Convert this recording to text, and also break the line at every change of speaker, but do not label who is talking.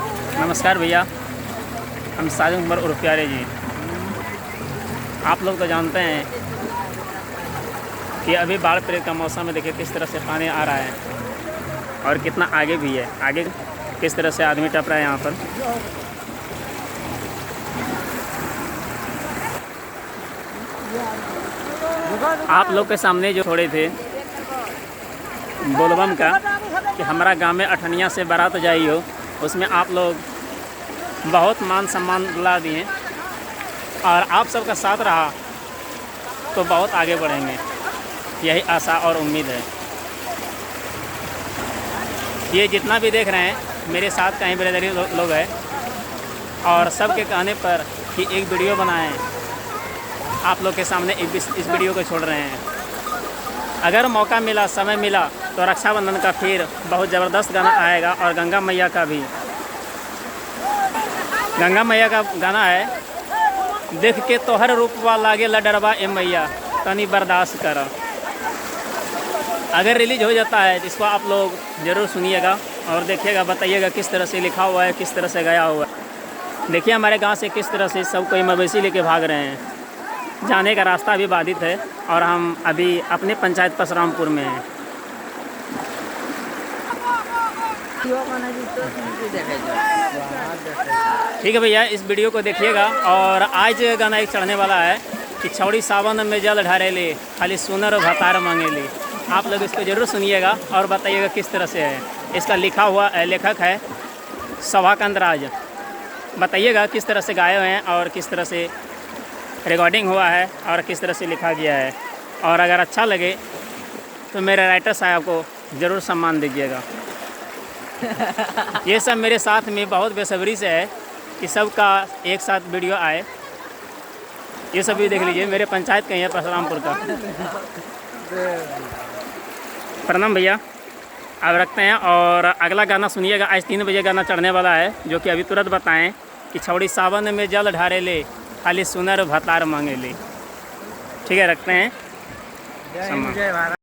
नमस्कार भैया, हम साजिद उमर उर्फ प्यारे जी। आप लोग तो जानते हैं कि अभी बाढ़ पीड़ित का मौसम है। देखिए किस तरह से पानी आ रहा है और कितना आगे भी है। आगे किस तरह से आदमी टप रहा है यहाँ पर। आप लोग के सामने जो छोड़े थे बोलबम का कि हमारा गांव में अठनिया से बारात जाई हो, उसमें आप लोग बहुत मान सम्मान दिला दिए और आप सबका साथ रहा तो बहुत आगे बढ़ेंगे, यही आशा और उम्मीद है। ये जितना भी देख रहे हैं मेरे साथ कहीं ब्रदरी लोग हैं और सबके कहने पर कि एक वीडियो बनाएं, आप लोग के सामने इस वीडियो को छोड़ रहे हैं। अगर मौका मिला, समय मिला तो रक्षाबंधन का फिर बहुत ज़बरदस्त गाना आएगा और गंगा मैया का भी। गंगा मैया का गाना है, देख के तोहर रूपवा लागे लडरवा ए मैया तनी बर्दाश्त कर। अगर रिलीज हो जाता है तो इसको आप लोग ज़रूर सुनिएगा और देखिएगा, बताइएगा किस तरह से लिखा हुआ है, किस तरह से गाया हुआ है। देखिए हमारे गांव से किस तरह से सब कोई मवेशी लेके भाग रहे हैं। जाने का रास्ता भी बाधित है और हम अभी अपने पंचायत परशुरामपुर में हैं। ठीक है भैया, इस वीडियो को देखिएगा। और आज गाना एक चढ़ने वाला है कि छौड़ी सावन में जल ढारेले खाली सुनर भतार मांगेली। आप लोग इसको ज़रूर सुनिएगा और बताइएगा किस तरह से है। इसका लिखा हुआ लेखक है सभाकांत राज। बताइएगा किस तरह से गाए हुए हैं और किस तरह से रिकॉर्डिंग हुआ है और किस तरह से लिखा गया है। और अगर अच्छा लगे तो मेरे राइटर साहब को ज़रूर सम्मान दीजिएगा। ये सब मेरे साथ में बहुत बेसब्री से है कि सबका एक साथ वीडियो आए। ये सब भी देख लीजिए, मेरे पंचायत का ही है परशुरामपुर का। प्रणाम भैया, अब रखते हैं और अगला गाना सुनिएगा। आज 3 बजे गाना चढ़ने वाला है जो कि अभी तुरंत बताएं कि छौड़ी सावन में जल ढारे ले खाली सुनर भतार मांगे ले। ठीक है, रखते हैं।